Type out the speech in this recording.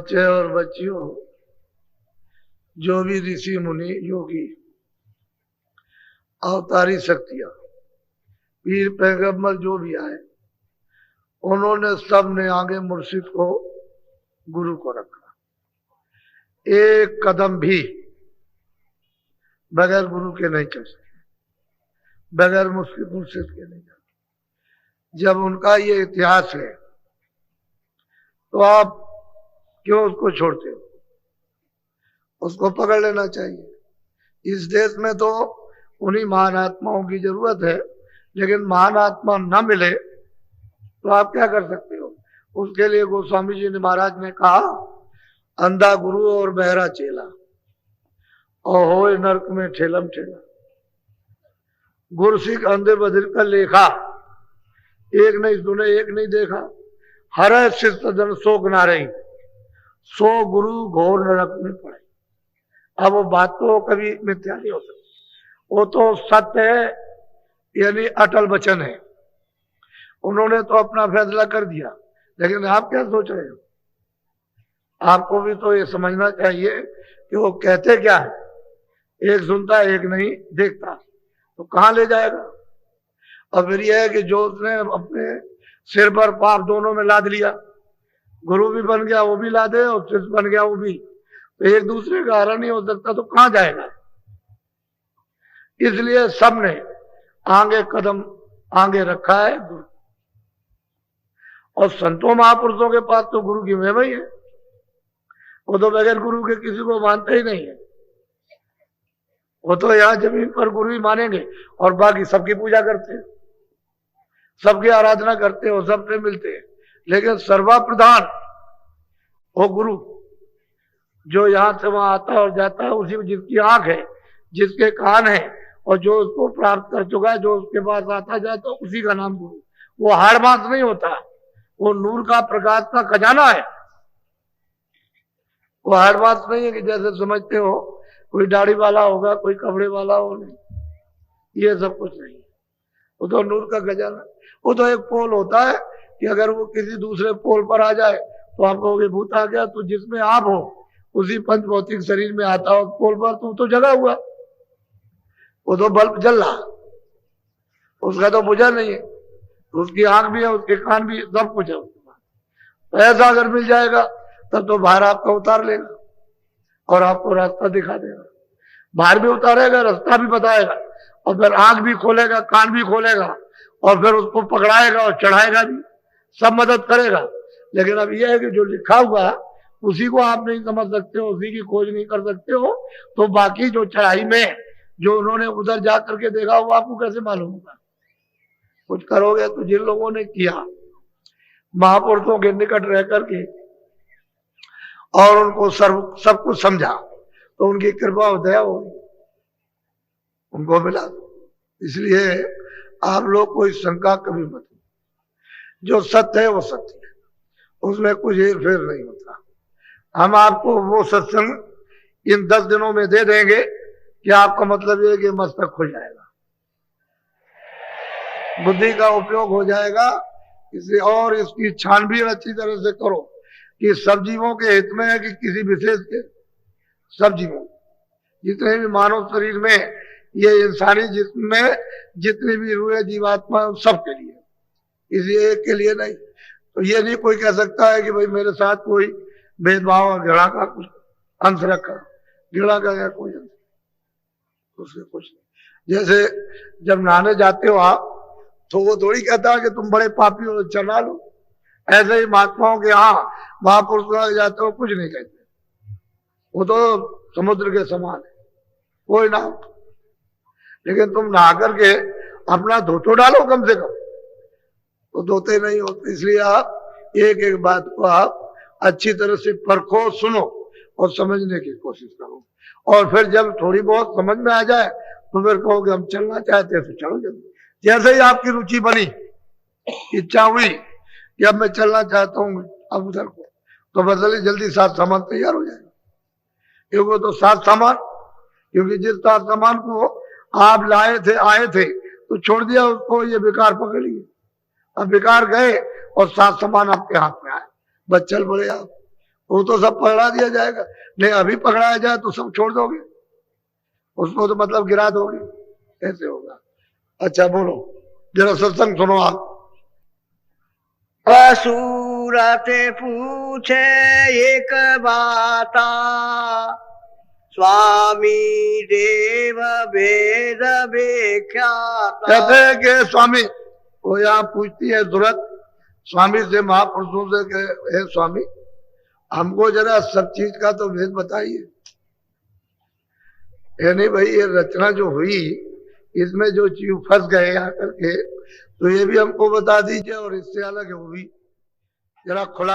बच्चे और बच्चियों, जो भी ऋषि मुनि योगी अवतारी शक्तियां पीर पैगंबर जो भी आए, उन्होंने सब ने आगे मुर्शिद को गुरु को रखा। एक कदम भी बगैर गुरु के नहीं चल सकते, बगैर मुर्शिद के नहीं चल। जब उनका ये इतिहास है तो आप क्यों उसको छोड़ते हो? उसको पकड़ लेना चाहिए। इस देश में तो उन्हीं महान आत्माओं की जरूरत है, लेकिन महान आत्मा न मिले तो आप क्या कर सकते हो? उसके लिए गोस्वामी जी ने महाराज ने कहा, अंधा गुरु और बहरा चेला और होए नरक में ठेलम ठेला। गुरसिख अंधे बधिर का लेखा, एक नहीं सुने एक नहीं देखा। हर शिष्ट जन सो गुना रही, सो गुरु घोर नरक में पड़े। अब वो बात तो कभी मिथ्या नहीं हो सकती, वो तो सत्य है, यानी अटल वचन है। उन्होंने तो अपना फैसला कर दिया, लेकिन आप क्या सोच रहे हो? आपको भी तो ये समझना चाहिए कि वो कहते क्या है। एक सुनता एक नहीं देखता, तो कहां ले जाएगा? और फिर यह है कि जो उसने अपने सिर पर पाप दोनों में लाद लिया, गुरु भी बन गया वो भी लादे, और शिष्य बन गया वो भी, तो एक दूसरे का हरण नहीं हो सकता, तो कहां जाएगा? इसलिए सबने आगे कदम आगे रखा है गुरु। और संतों महापुरुषों के पास तो गुरु की महिमा ही है। वो तो बगैर गुरु के किसी को मानते ही नहीं है। वो तो यहाँ जमीन पर गुरु ही मानेंगे और बाकी सबकी पूजा करते हैं, सबकी आराधना करते हैं और सबसे मिलते हैं, लेकिन सर्वप्रधान वो गुरु जो यहां से वहां आता और जाता है, उसी में जिसकी आंख है, जिसके कान है, और जो उसको प्राप्त कर चुका है, जो उसके पास आता जाता है, उसी का नाम गुरु। वो हाड़ मांस नहीं होता, वो नूर का प्रकाश का खजाना है। वो हाड़ मांस नहीं है कि जैसे समझते हो कोई दाढ़ी वाला होगा, कोई कपड़े वाला हो, नहीं, ये सब कुछ नहीं। वो तो नूर का खजाना। वो तो एक पोल होता है कि अगर वो किसी दूसरे पोल पर आ जाए तो आप कहोगे भूत आ गया, तो जिसमें आप हो उसी पंच भौतिक शरीर में आता हो पोल पर, तो जगा हुआ, वो तो बल्ब जल रहा, उसका तो बुझा नहीं है, उसकी आंख भी है, उसके कान भी, सब कुछ है उसके पास। तो ऐसा अगर मिल जाएगा तब तो बाहर आपका उतार लेगा और आपको रास्ता दिखा देगा। बाहर भी उतारेगा, रास्ता भी बताएगा, और फिर आंख भी खोलेगा, कान भी खोलेगा, और फिर उसको पकड़ाएगा और चढ़ाएगा भी, सब मदद करेगा। लेकिन अब यह है कि जो लिखा हुआ है उसी को आप नहीं समझ सकते हो, उसी की खोज नहीं कर सकते हो, तो बाकी जो चढ़ाई में जो उन्होंने उधर जा करके देखा वो आपको कैसे मालूम होगा? कुछ करोगे तो जिन लोगों ने किया महापुरुषों के निकट रह करके और उनको सब कुछ समझा, तो उनकी कृपा और दया होगी, उनको मिला। इसलिए आप लोग कोई शंका कभी मत, जो सत्य है वो सत्य है, उसमें कुछ हेर फेर नहीं होता। हम आपको वो सत्संग इन 10 दिनों में दे देंगे कि आपका मतलब ये कि मस्तक खुल जाएगा, बुद्धि का उपयोग हो जाएगा। इसे और इसकी छानबीन अच्छी तरह से करो कि सब जीवों के हित में है कि किसी विशेष के। सब जीवों, जितने भी मानव शरीर में, ये इंसानी जिस्म में जितनी भी रूह जीवात्मा, सबके लिए, किसी एक के लिए नहीं। तो ये नहीं कोई कह सकता है कि भाई मेरे साथ कोई भेदभाव और घृणा का कुछ अंश रखा, घृणा का या कोई अंश, उससे कुछ नहीं। जैसे जब नहाने जाते हो आप, तो वो थोड़ी कहता है कि तुम बड़े पापी हो चढ़ा लो। ऐसे ही महात्माओं के यहाँ महापुरुष जाते हो, कुछ नहीं कहते, वो तो समुद्र के समान है, कोई ना। लेकिन तुम नहा करके अपना धो तो डालो कम से कम, तो धोते नहीं हो। इसलिए आप एक एक बात को आप अच्छी तरह से परखो, सुनो और समझने की कोशिश करो, और फिर जब थोड़ी बहुत समझ में आ जाए तो फिर कहोगे हम चलना चाहते हैं तो चलो जल्दी। जैसे ही आपकी रुचि बनी, इच्छा हुई कि अब मैं चलना चाहता हूँ अब उधर को, तो बदले जल्दी साथ सामान तैयार हो जाएगा। क्योंकि तो साथ सामान, क्योंकि जिस साथ सामान को आप लाए थे, आए थे, तो छोड़ दिया उसको, ये बेकार पकड़ लिए। अब बेकार गए और साथ सामान आपके हाथ में आए, बस चल पड़े आप। वो तो सब पकड़ा दिया जाएगा। नहीं अभी पकड़ाया जाए तो सब छोड़ दोगे, उसको तो मतलब गिरा दोगे, कैसे होगा। अच्छा बोलो, जरा सत्संग सुनो आप। सूरत पूछे एक बाता, स्वामी देव भेद विख्याता। कहते हैं कि स्वामी, वो यहाँ पूछती है सूरत स्वामी से, महापुरुषों से कि हे स्वामी हमको जरा सब चीज का तो भेद बताइए। ये नहीं भाई, ये रचना जो हुई इसमें जो चीज फंस गए आकर के, तो ये भी हमको बता दीजिए, और इससे अलग है वो भी जरा खुला